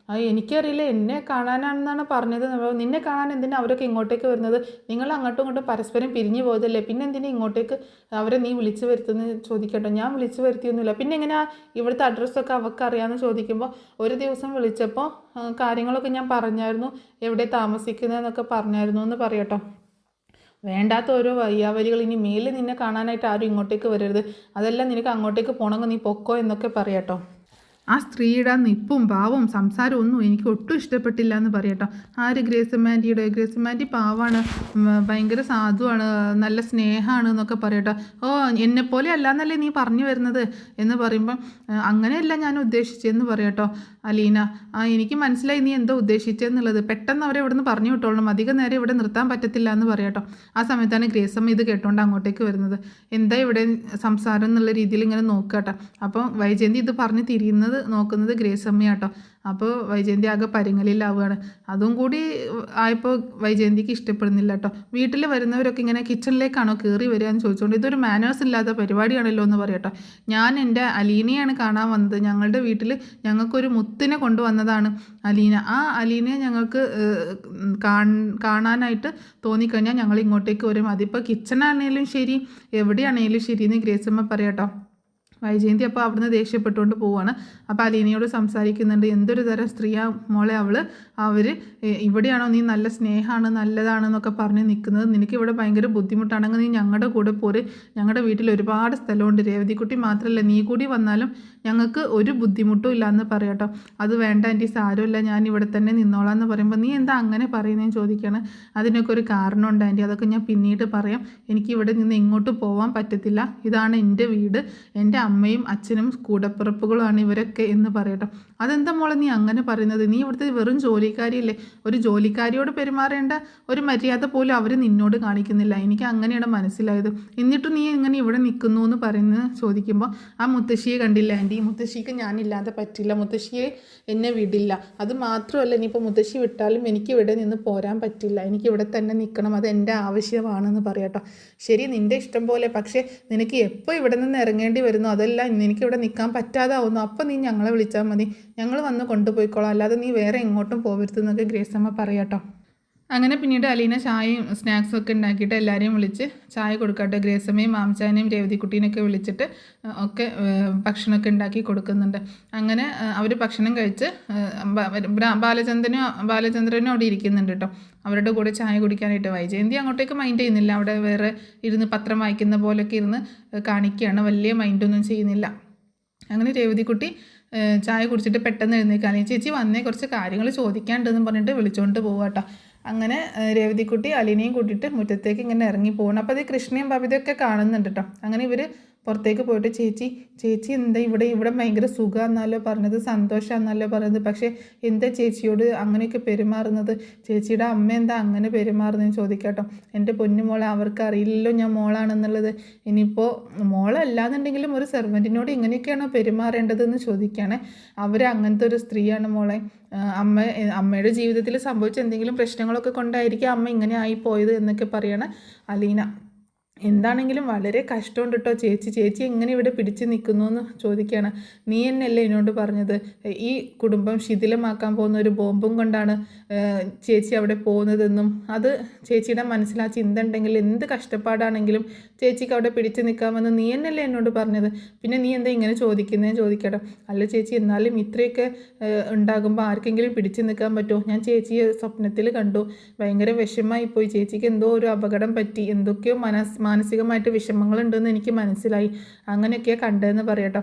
S1: എനിക്കറിയില്ല, എന്നെ കാണാനാണെന്നാണ് പറഞ്ഞത്, നിന്നെ കാണാൻ എന്തിനാ അവരൊക്കെ ഇങ്ങോട്ടേക്ക് വരുന്നത്, നിങ്ങൾ അങ്ങോട്ടും ഇങ്ങോട്ടും പരസ്പരം പിരിഞ്ഞു പോയതല്ലേ, പിന്നെ എന്തിനാ ഇങ്ങോട്ടേക്ക് അവരെ നീ വിളിച്ചു വരുത്തുന്നത് ചോദിക്കട്ടോ. ഞാൻ വിളിച്ചു വരുത്തിയൊന്നുമില്ല, പിന്നെ എങ്ങനെയാ ഇവിടുത്തെ അഡ്രസ്സൊക്കെ അവർക്ക് അറിയാമെന്ന് ചോദിക്കുമ്പോൾ ഒരു ദിവസം വിളിച്ചപ്പോൾ കാര്യങ്ങളൊക്കെ ഞാൻ പറഞ്ഞായിരുന്നു, എവിടെ താമസിക്കുന്നതെന്നൊക്കെ പറഞ്ഞായിരുന്നു എന്ന് പറയട്ടോ. വേണ്ടാത്ത ഓരോ വയ്യാവലികൾ ഇനി മേലിൽ നിന്നെ കാണാനായിട്ട് ആരും ഇങ്ങോട്ടേക്ക് വരരുത്, അതെല്ലാം നിനക്ക് അങ്ങോട്ടേക്ക് പോകണമെങ്കിൽ നീ പൊക്കോ എന്നൊക്കെ പറയട്ടോ. ആ സ്ത്രീയുടെ നിപ്പും ഭാവവും സംസാരവും ഒന്നും എനിക്ക് ഒട്ടും ഇഷ്ടപ്പെട്ടില്ല എന്ന് പറയട്ടോ. ആര് ഗ്രേസമാൻറ്റിയുടെ പാവാണ്, ഭയങ്കര സാധുവാണ്, നല്ല സ്നേഹമാണ് എന്നൊക്കെ പറയട്ടോ. എന്നെപ്പോലെ അല്ലാന്നല്ലേ നീ പറഞ്ഞു വരുന്നത് എന്ന് പറയുമ്പം അങ്ങനെയല്ല ഞാൻ ഉദ്ദേശിച്ചതെന്ന് പറയട്ടോ അലീന. എനിക്ക് മനസ്സിലായി നീ എന്തോ ഉദ്ദേശിച്ചതെന്നുള്ളത്, പെട്ടെന്ന് അവരെ ഇവിടെ നിന്ന് പറഞ്ഞു വിട്ടോളണം, അധികം നേരം ഇവിടെ നിർത്താൻ പറ്റത്തില്ല എന്ന് പറയട്ടോ. ആ സമയത്താണ് ഗ്രേസമ്മ ഇത് കേട്ടോണ്ട് അങ്ങോട്ടേക്ക് വരുന്നത്. എന്താ ഇവിടെ സംസാരം എന്നുള്ള രീതിയിൽ ഇങ്ങനെ നോക്കട്ടോ. അപ്പോൾ വൈജയന്തി ഇത് പറഞ്ഞ് നോക്കുന്നത് ഗ്രേസമ്മയാട്ടോ. അപ്പോൾ വൈജയന്തി ആകെ പരിങ്ങലിലാവുകയാണ്. അതും കൂടി ആയപ്പോൾ വൈജയന്തിക്ക് ഇഷ്ടപ്പെടുന്നില്ല കേട്ടോ. വീട്ടിൽ വരുന്നവരൊക്കെ ഇങ്ങനെ കിച്ചണിലേക്കാണോ കയറി വരിക എന്ന് ചോദിച്ചുകൊണ്ട് ഇതൊരു മാനേഴ്സ് ഇല്ലാത്ത പരിപാടിയാണല്ലോ എന്ന് പറയട്ടോ. ഞാൻ എൻ്റെ അലീനയാണ് കാണാൻ വന്നത്, ഞങ്ങളുടെ വീട്ടിൽ ഞങ്ങൾക്കൊരു മുത്തിനെ കൊണ്ടുവന്നതാണ് അലീന, ആ അലീനയെ ഞങ്ങൾക്ക് കാണാനായിട്ട് തോന്നിക്കഴിഞ്ഞാൽ ഞങ്ങൾ ഇങ്ങോട്ടേക്ക് വരും, അതിപ്പോൾ കിച്ചണാണേലും ശരി എവിടെയാണേലും ശരി എന്ന് ഗ്രേസമ്മ പറയാട്ടോ. വൈജയന്തി അപ്പോൾ അവിടുന്ന് ദേഷ്യപ്പെട്ടുകൊണ്ട് പോവുകയാണ്. അപ്പോൾ അലീനയോട് സംസാരിക്കുന്നുണ്ട്, എന്തൊരു തരം സ്ത്രീയാ മോളെ അവർ ഇവിടെയാണോ നീ നല്ല സ്നേഹമാണ് നല്ലതാണെന്നൊക്കെ പറഞ്ഞ് നിൽക്കുന്നത്, നിനക്ക് ഇവിടെ ഭയങ്കര ബുദ്ധിമുട്ടാണെങ്കിൽ നീ ഞങ്ങളുടെ കൂടെ പോര്, ഞങ്ങളുടെ വീട്ടിൽ ഒരുപാട് സ്ഥലമുണ്ട്, രേവതിക്കുട്ടി മാത്രമല്ല നീ കൂടി വന്നാലും ഞങ്ങൾക്ക് ഒരു ബുദ്ധിമുട്ടും ഇല്ല എന്ന് പറയട്ടോ. അത് വേണ്ട ആൻറ്റി, സാരമില്ല, ഞാൻ ഇവിടെ തന്നെ നിന്നോളാം എന്ന് പറയുമ്പോൾ നീ എന്താ അങ്ങനെ പറയുന്നതെന്ന് ചോദിക്കുകയാണ്. അതിനൊക്കെ ഒരു കാരണമുണ്ട് ആൻറ്റി, അതൊക്കെ ഞാൻ പിന്നീട് പറയാം, എനിക്ക് ഇവിടെ നിന്ന് എങ്ങോട്ട് പോകാൻ പറ്റത്തില്ല, ഇതാണ് എൻ്റെ വീട്, എൻ്റെ അമ്മയും അച്ഛനും കൂടപ്പിറപ്പുകളുമാണ് ഇവരൊക്കെ എന്ന് പറയട്ടോ. അതെന്താ മോളെ നീ അങ്ങനെ പറയുന്നത്? നീ ഇവിടുത്തെ വെറും ജോലിക്കാരിയല്ലേ? ഒരു ജോലിക്കാരിയോട് പെരുമാറേണ്ട ഒരു മര്യാദ പോലും അവർ നിന്നോട് കാണിക്കുന്നില്ല. എനിക്ക് അങ്ങനെയാണ് മനസ്സിലായത്. എന്നിട്ടും നീ ഇങ്ങനെ ഇവിടെ നിൽക്കുന്നു എന്ന് പറയുന്നത് ചോദിക്കുമ്പോൾ ആ മുത്തശ്ശിയെ കണ്ടില്ല ആൻറ്റി, മുത്തശ്ശിക്ക് ഞാനില്ലാതെ പറ്റില്ല, മുത്തശ്ശിയെ എന്നെ വിടില്ല. അത് മാത്രമല്ല, ഇനിയിപ്പോൾ മുത്തശ്ശി വിട്ടാലും എനിക്ക് ഇവിടെ നിന്ന് പോരാൻ പറ്റില്ല, എനിക്ക് ഇവിടെ തന്നെ നിൽക്കണം, അത് എൻ്റെ ആവശ്യമാണെന്ന് പറയാട്ടോ. ശരി, നിൻ്റെ ഇഷ്ടം പോലെ. പക്ഷേ നിനക്ക് എപ്പോൾ ഇവിടെ നിന്ന് ഇറങ്ങേണ്ടി വരുന്നു, അതെല്ലാം എനിക്കിവിടെ നിൽക്കാൻ പറ്റാതാവുന്നു, അപ്പോൾ നീ ഞങ്ങളെ വിളിച്ചാൽ മതി, ഞങ്ങൾ വന്ന് കൊണ്ടുപോയിക്കോളാം, അല്ലാതെ നീ വേറെ എങ്ങോട്ടും പോകരുതെന്നൊക്കെ ഗ്രേസമ്മ പറയാട്ടോ. അങ്ങനെ പിന്നീട് അലീന ചായയും സ്നാക്സും ഒക്കെ ഉണ്ടാക്കിയിട്ട് എല്ലാവരെയും വിളിച്ച് ചായ കൊടുക്കട്ടെ. ഗ്രേസമ്മയും മാംചാനെയും രേവതിക്കുട്ടീനൊക്കെ വിളിച്ചിട്ട് ഒക്കെ ഭക്ഷണമൊക്കെ ഉണ്ടാക്കി കൊടുക്കുന്നുണ്ട്. അങ്ങനെ അവർ ഭക്ഷണം കഴിച്ച് ബാലചന്ദ്രനും അവിടെ ഇരിക്കുന്നുണ്ട് കേട്ടോ. അവരുടെ കൂടെ ചായ കുടിക്കാനായിട്ട്. വൈജയന്തി അങ്ങോട്ടേക്ക് മൈൻഡ് ചെയ്യുന്നില്ല, അവിടെ വേറെ ഇരുന്ന് പത്രം വായിക്കുന്ന പോലെയൊക്കെ ഇരുന്ന് കാണിക്കുകയാണ്, വലിയ മൈൻഡൊന്നും ചെയ്യുന്നില്ല. അങ്ങനെ രേവതിക്കുട്ടി ചായ കുടിച്ചിട്ട് പെട്ടെന്ന് എഴുന്നേൽക്കാൻ, ചേച്ചി വന്നേ, കുറച്ച് കാര്യങ്ങൾ ചോദിക്കാണ്ടെന്ന് പറഞ്ഞിട്ട് വിളിച്ചുകൊണ്ട് പോവാട്ടോ. അങ്ങനെ രേവതിക്കുട്ടി അലീനയും കൂട്ടിയിട്ട് മുറ്റത്തേക്ക് ഇങ്ങനെ ഇറങ്ങി പോകണം. അപ്പോൾ അത് കൃഷ്ണയും ബബിതയൊക്കെ കാണുന്നുണ്ട് കേട്ടോ. അങ്ങനെ ഇവർ പുറത്തേക്ക് പോയിട്ട് ചേച്ചി എന്താ ഇവിടെ ഭയങ്കര സുഖമാണെന്നല്ലോ പറഞ്ഞത്, സന്തോഷമാണെന്നല്ലോ പറഞ്ഞത്, പക്ഷേ എന്താ ചേച്ചിയോട് അങ്ങനെയൊക്കെ പെരുമാറുന്നത്, ചേച്ചിയുടെ അമ്മ എന്താ അങ്ങനെ പെരുമാറുന്നതെന്ന് ചോദിക്കാട്ടോ. എൻ്റെ പൊന്നുമോളെ, അവർക്ക് അറിയില്ലല്ലോ ഞാൻ മോളാണെന്നുള്ളത്. ഇനിയിപ്പോൾ മോളല്ലാന്നുണ്ടെങ്കിലും ഒരു സെർവൻറ്റിനോട് ഇങ്ങനെയൊക്കെയാണോ പെരുമാറേണ്ടതെന്ന് ചോദിക്കുകയാണ്. അവർ അങ്ങനത്തെ ഒരു സ്ത്രീയാണ് മോളെ. അമ്മയുടെ ജീവിതത്തിൽ സംഭവിച്ച എന്തെങ്കിലും പ്രശ്നങ്ങളൊക്കെ കൊണ്ടായിരിക്കും അമ്മ ഇങ്ങനെ ആയിപ്പോയത് എന്നൊക്കെ പറയാണ് അലീന. എന്താണെങ്കിലും വളരെ കഷ്ടമുണ്ട് കേട്ടോ ചേച്ചി എങ്ങനെ ഇവിടെ പിടിച്ച് നിൽക്കുന്നു എന്ന് ചോദിക്കുകയാണ്. നീ എന്നല്ലേ എന്നോട് പറഞ്ഞത് ഈ കുടുംബം ശിഥിലമാക്കാൻ പോകുന്ന ഒരു ബോംബും കൊണ്ടാണ് ചേച്ചി അവിടെ പോകുന്നതെന്നും, അത് ചേച്ചിയുടെ മനസ്സിൽ ആ ചിന്ത ഉണ്ടെങ്കിൽ എന്ത് കഷ്ടപ്പാടാണെങ്കിലും ചേച്ചിക്ക് അവിടെ പിടിച്ച് നിൽക്കാമെന്ന് നീ എന്നല്ലേ എന്നോട് പറഞ്ഞത്. പിന്നെ നീ എന്താ ഇങ്ങനെ ചോദിക്കുന്നതെന്ന് ചോദിക്കട്ടോ. അല്ല ചേച്ചി, എന്നാലും ഇത്രയൊക്കെ ഉണ്ടാകുമ്പോൾ ആർക്കെങ്കിലും പിടിച്ച് നിൽക്കാൻ പറ്റുമോ? ഞാൻ ചേച്ചിയെ സ്വപ്നത്തിൽ കണ്ടു, ഭയങ്കര വിഷമമായി പോയി, ചേച്ചിക്ക് എന്തോ ഒരു അപകടം പറ്റി, എന്തൊക്കെയോ മാനസികമായിട്ട് വിഷമങ്ങളുണ്ടെന്ന് എനിക്ക് മനസ്സിലായി, അങ്ങനെയൊക്കെയാണ് കണ്ടതെന്ന് പറയട്ടോ.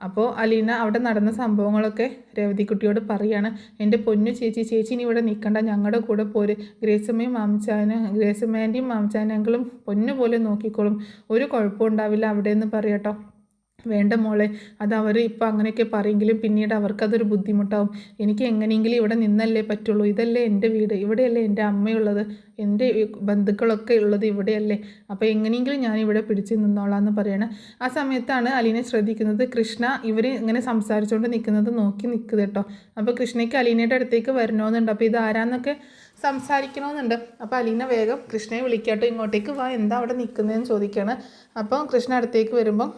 S1: അപ്പോൾ അലീന അവിടെ നടന്ന സംഭവങ്ങളൊക്കെ രേവതിക്കുട്ടിയോട് പറയാണ്. എൻ്റെ പൊന്നു ചേച്ചി ഇനി ഇവിടെ നിൽക്കണ്ട, ഞങ്ങളുടെ കൂടെ പോര്, ഗ്രേസമ്മേൻ്റെയും മാംചാനങ്ങളും പൊന്നു പോലെ നോക്കിക്കോളും, ഒരു കുഴപ്പവും ഉണ്ടാവില്ല അവിടെ എന്ന് പറയട്ടോ. വേണ്ട മോളെ, അത് അവർ ഇപ്പോൾ അങ്ങനെയൊക്കെ പറയെങ്കിലും പിന്നീട് അവർക്കതൊരു ബുദ്ധിമുട്ടാവും. എനിക്ക് എങ്ങനെയെങ്കിലും ഇവിടെ നിന്നല്ലേ പറ്റുള്ളൂ, ഇതല്ലേ എൻ്റെ വീട്, ഇവിടെയല്ലേ എൻ്റെ അമ്മയുള്ളത്, എൻ്റെ ബന്ധുക്കളൊക്കെ ഉള്ളത് ഇവിടെയല്ലേ, അപ്പോൾ എങ്ങനെയെങ്കിലും ഞാനിവിടെ പിടിച്ച് നിന്നോളാം എന്ന് പറയണം. ആ സമയത്താണ് അലീനെ ശ്രദ്ധിക്കുന്നത്. കൃഷ്ണ ഇവർ ഇങ്ങനെ സംസാരിച്ചുകൊണ്ട് നിൽക്കുന്നത് നോക്കി നിൽക്കുക കേട്ടോ. അപ്പോൾ കൃഷ്ണയ്ക്ക് അലീനയുടെ അടുത്തേക്ക് വരണമെന്നുണ്ട്, അപ്പോൾ ഇത് ആരാന്നൊക്കെ സംസാരിക്കണമെന്നുണ്ട്. അപ്പോൾ അലീന വേഗം കൃഷ്ണയെ വിളിക്കാട്ടോ, ഇങ്ങോട്ടേക്ക് വാ, എന്താ അവിടെ നിൽക്കുന്നതെന്ന് ചോദിക്കുകയാണ്. അപ്പോൾ കൃഷ്ണ അടുത്തേക്ക് വരുമ്പം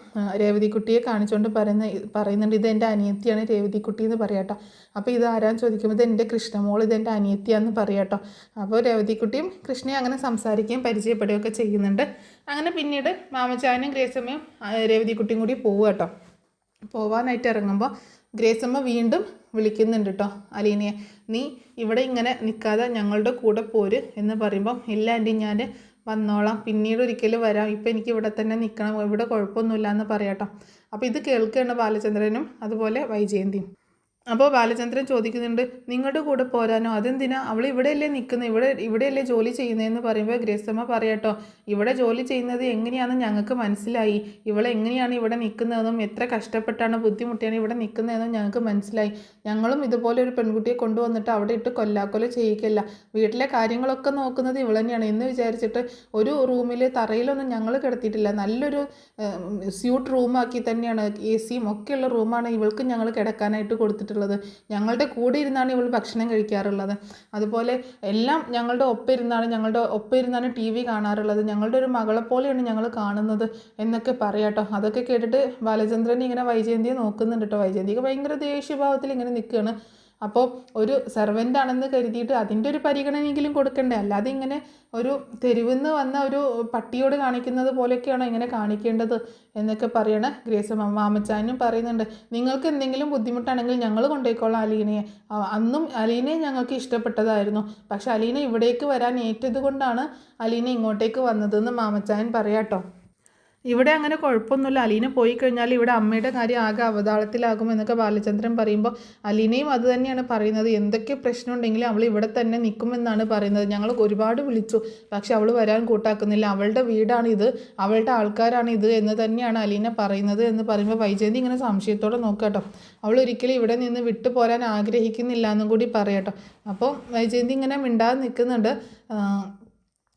S1: രേവതിക്കുട്ടിയെ കാണിച്ചുകൊണ്ട് പറയുന്നുണ്ട്, ഇത് എൻ്റെ അനിയത്തിയാണ് രേവതിക്കുട്ടി എന്ന് പറയാട്ടോ. അപ്പോൾ ഇത് ആരാന്ന് ചോദിക്കുമ്പോൾ ഇത് എൻ്റെ കൃഷ്ണമോൾ, ഇത് എൻ്റെ അനിയത്തിയാന്ന് പറയാട്ടോ. അപ്പോൾ രേവതിക്കുട്ടിയും കൃഷ്ണയെ അങ്ങനെ സംസാരിക്കുകയും പരിചയപ്പെടുകയൊക്കെ ചെയ്യുന്നുണ്ട്. അങ്ങനെ പിന്നീട് മാമച്ചാനും ഗ്രേസമ്മയും രേവതിക്കുട്ടിയും കൂടി പോവുക. പോവാനായിട്ട് ഇറങ്ങുമ്പോൾ ഗ്രേസമ്മ വീണ്ടും വിളിക്കുന്നുണ്ട് കേട്ടോ അലീനയെ. നീ ഇവിടെ ഇങ്ങനെ നിൽക്കാതെ ഞങ്ങളുടെ കൂടെ പോര് എന്ന് പറയുമ്പം, ഇല്ല ആൻറ്റി, ഞാൻ വന്നോളാം, പിന്നീട് ഒരിക്കലും വരാം, ഇപ്പം എനിക്ക് ഇവിടെ തന്നെ നിൽക്കണം, ഇവിടെ കുഴപ്പമൊന്നുമില്ല എന്ന് പറയാട്ടോ. അപ്പോൾ ഇത് കേൾക്കുകയാണ് ബാലചന്ദ്രനും അതുപോലെ വൈജയന്തിയും. അപ്പോൾ ബാലചന്ദ്രൻ ചോദിക്കുന്നുണ്ട്, നിങ്ങളുടെ കൂടെ പോരാനോ, അതെന്തിനാ, അവൾ ഇവിടെയല്ലേ നിൽക്കുന്നത്, ഇവിടെയല്ലേ ജോലി ചെയ്യുന്നതെന്ന് പറയുമ്പോൾ ഗ്രേസമ്മ പറയാട്ടോ, ഇവിടെ ജോലി ചെയ്യുന്നത് എങ്ങനെയാണെന്ന് ഞങ്ങൾക്ക് മനസ്സിലായി, എങ്ങനെയാണ് ഇവിടെ നിൽക്കുന്നതെന്നും എത്ര കഷ്ടപ്പെട്ടാണ് ബുദ്ധിമുട്ടിയാണ് ഇവിടെ നിൽക്കുന്നതെന്നും ഞങ്ങൾക്ക് മനസ്സിലായി. ഞങ്ങളും ഇതുപോലെ ഒരു പെൺകുട്ടിയെ കൊണ്ടുവന്നിട്ട് അവിടെ ഇട്ട് കൊല്ലാക്കൊല ചെയ്യിക്കില്ല, വീട്ടിലെ കാര്യങ്ങളൊക്കെ നോക്കുന്നത് ഇവൾ തന്നെയാണ് എന്ന് വിചാരിച്ചിട്ട് ഒരു റൂമിൽ തറയിലൊന്നും ഞങ്ങൾ കിടത്തിയിട്ടില്ല, നല്ലൊരു സ്യൂട്ട് റൂമാക്കി തന്നെയാണ്, AC ഒക്കെയുള്ള റൂമാണ് ഇവൾക്ക് ഞങ്ങൾ കിടക്കാനായിട്ട് കൊടുത്തിട്ടുള്ളത്. ഞങ്ങളുടെ കൂടെ ഇരുന്നാണ് ഇവൾ ഭക്ഷണം കഴിക്കാറുള്ളത്, അതുപോലെ എല്ലാം ഞങ്ങളുടെ ഒപ്പം ഇരുന്നാണ് TV കാണാറുള്ളത്, ഞങ്ങളുടെ ഒരു മകളെ പോലെയാണ് ഞങ്ങൾ കാണുന്നത് എന്നൊക്കെ പറയാട്ടോ. അതൊക്കെ കേട്ടിട്ട് ബാലചന്ദ്രൻ ഇങ്ങനെ വൈജയന്തിയെ നോക്കുന്നുണ്ട് കേട്ടോ. വൈജയന്തിക്ക് ഭയങ്കര ദേഷ്യഭാവത്തിൽ ഇങ്ങനെ നിൽക്കുകയാണ്. അപ്പോൾ ഒരു സെർവൻ്റ് ആണെന്ന് കരുതിയിട്ട് അതിൻ്റെ ഒരു പരിഗണനയെങ്കിലും കൊടുക്കണ്ടേ, അല്ലാതെ ഇങ്ങനെ ഒരു തെരുവിന്ന് വന്ന ഒരു പട്ടിയോട് കാണിക്കുന്നത് പോലെയൊക്കെയാണോ ഇങ്ങനെ കാണിക്കേണ്ടത് എന്നൊക്കെ പറയണ ഗ്രേസമ്മ. മാമച്ചാനും പറയുന്നുണ്ട്, നിങ്ങൾക്ക് എന്തെങ്കിലും ബുദ്ധിമുട്ടാണെങ്കിൽ ഞങ്ങൾ കൊണ്ടുപോയിക്കോളാം അലീനയെ, അന്നും അലീനയെ ഞങ്ങൾക്ക് ഇഷ്ടപ്പെട്ടതായിരുന്നു, പക്ഷെ അലീന ഇവിടേക്ക് വരാൻ ഏറ്റത് കൊണ്ടാണ് അലീന ഇങ്ങോട്ടേക്ക് വന്നതെന്ന് മാമച്ചാൻ പറയാട്ടോ. ഇവിടെ അങ്ങനെ കുഴപ്പമൊന്നുമില്ല. അലീന പോയി കഴിഞ്ഞാൽ ഇവിടെ അമ്മയുടെ കാര്യം ആകെ അവതാളത്തിലാകും എന്നൊക്കെ ബാലചന്ദ്രൻ പറയുമ്പോൾ അലീനയും അത് തന്നെയാണ് പറയുന്നത്. എന്തൊക്കെ പ്രശ്നം ഉണ്ടെങ്കിലും അവൾ ഇവിടെ തന്നെ നിൽക്കുമെന്നാണ് പറയുന്നത്. ഞങ്ങൾ ഒരുപാട് വിളിച്ചു, പക്ഷെ അവൾ വരാൻ കൂട്ടാക്കുന്നില്ല. അവളുടെ വീടാണിത്, അവളുടെ ആൾക്കാരാണിത് എന്ന് തന്നെയാണ് അലീന പറയുന്നത് എന്ന് പറയുമ്പോൾ വൈജയന്തി ഇങ്ങനെ സംശയത്തോടെ നോക്കാട്ടോ. അവൾ ഒരിക്കലും ഇവിടെ നിന്ന് വിട്ടു പോരാൻ ആഗ്രഹിക്കുന്നില്ല എന്നും കൂടി പറയാട്ടോ. അപ്പോൾ വൈജയന്തി ഇങ്ങനെ മിണ്ടാതെ നിൽക്കുന്നുണ്ട്.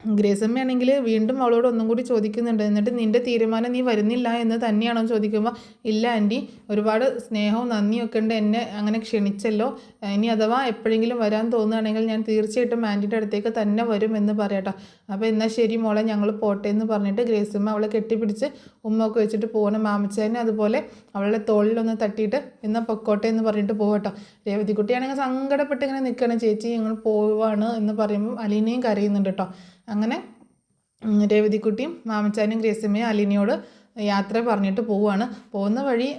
S1: ഗ്രേസമ്മയാണെങ്കിൽ വീണ്ടും അവളോട് ഒന്നും കൂടി ചോദിക്കുന്നുണ്ട്. എന്നിട്ട് നിൻ്റെ തീരുമാനം നീ വരുന്നില്ല എന്ന് തന്നെയാണോ ചോദിക്കുമ്പോൾ, ഇല്ല ആൻറ്റി, ഒരുപാട് സ്നേഹവും നന്ദിയൊക്കെ ഉണ്ട്, എന്നെ അങ്ങനെ ക്ഷണിച്ചല്ലോ. ഇനി അഥവാ എപ്പോഴെങ്കിലും വരാൻ തോന്നുകയാണെങ്കിൽ ഞാൻ തീർച്ചയായിട്ടും ആൻറ്റിയുടെ അടുത്തേക്ക് തന്നെ വരും എന്ന് പറയാട്ടോ. അപ്പോൾ എന്നാൽ ശരി മോളെ, ഞങ്ങൾ പോട്ടെ എന്ന് പറഞ്ഞിട്ട് ഗ്രേസമ്മ അവളെ കെട്ടിപ്പിടിച്ച് ഉമ്മൊക്കെ വെച്ചിട്ട് പോകണം. മാമച്ചേനെ അതുപോലെ അവളുടെ തോളിലൊന്ന് തട്ടിയിട്ട് എന്നാൽ പൊക്കോട്ടെ എന്ന് പറഞ്ഞിട്ട് പോകട്ടോ. രേവതിക്കുട്ടിയാണെങ്കിൽ സങ്കടപ്പെട്ട് ഇങ്ങനെ നിൽക്കണം. ചേച്ചി ഞങ്ങൾ പോവാണ് എന്ന് പറയുമ്പോൾ അലീനയും കരയുന്നുണ്ട് കേട്ടോ. അങ്ങനെ രേവതിക്കുട്ടിയും മാമച്ചാനും ഗ്രേസമ്മയും അലീനയോട് യാത്ര പറഞ്ഞിട്ട് പോവുകയാണ്. പോകുന്ന വഴി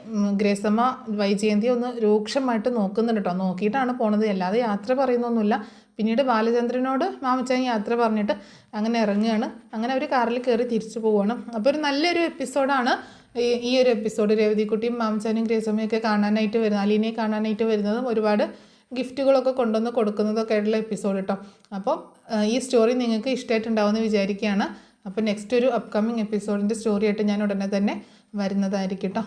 S1: ഗ്രേസമ്മ വൈജയന്തിയെ ഒന്ന് രൂക്ഷമായിട്ട് നോക്കുന്നുണ്ട് കേട്ടോ. നോക്കിയിട്ടാണ് പോണത്, അല്ലാതെ യാത്ര പറയുന്നൊന്നുമില്ല. പിന്നീട് ബാലചന്ദ്രനോട് മാമച്ചാൻ യാത്ര പറഞ്ഞിട്ട് അങ്ങനെ ഇറങ്ങുകയാണ്. അങ്ങനെ ഒരു കാറിൽ കയറി തിരിച്ചു പോവുകയാണ്. അപ്പോൾ ഒരു നല്ലൊരു എപ്പിസോഡാണ് ഈ ഒരു എപ്പിസോഡ്. രേവതിക്കുട്ടിയും മാമച്ചാനും ഗ്രേസമ്മയൊക്കെ കാണാനായിട്ട് വരുന്നത്, അലീനയെ കാണാനായിട്ട് വരുന്നതും ഒരുപാട് ഗിഫ്റ്റുകളൊക്കെ കൊണ്ടുവന്ന് കൊടുക്കുന്നതൊക്കെ ആയിട്ടുള്ള എപ്പിസോഡ് കേട്ടോ. അപ്പോൾ ഈ സ്റ്റോറി നിങ്ങൾക്ക് ഇഷ്ടമായിട്ടുണ്ടാവുമെന്ന് വിചാരിക്കുകയാണ്. അപ്പോൾ നെക്സ്റ്റ് ഒരു അപ്കമിങ് എപ്പിസോഡിൻ്റെ സ്റ്റോറി ആയിട്ട് ഞാൻ ഉടനെ തന്നെ വരുന്നതായിരിക്കും കേട്ടോ.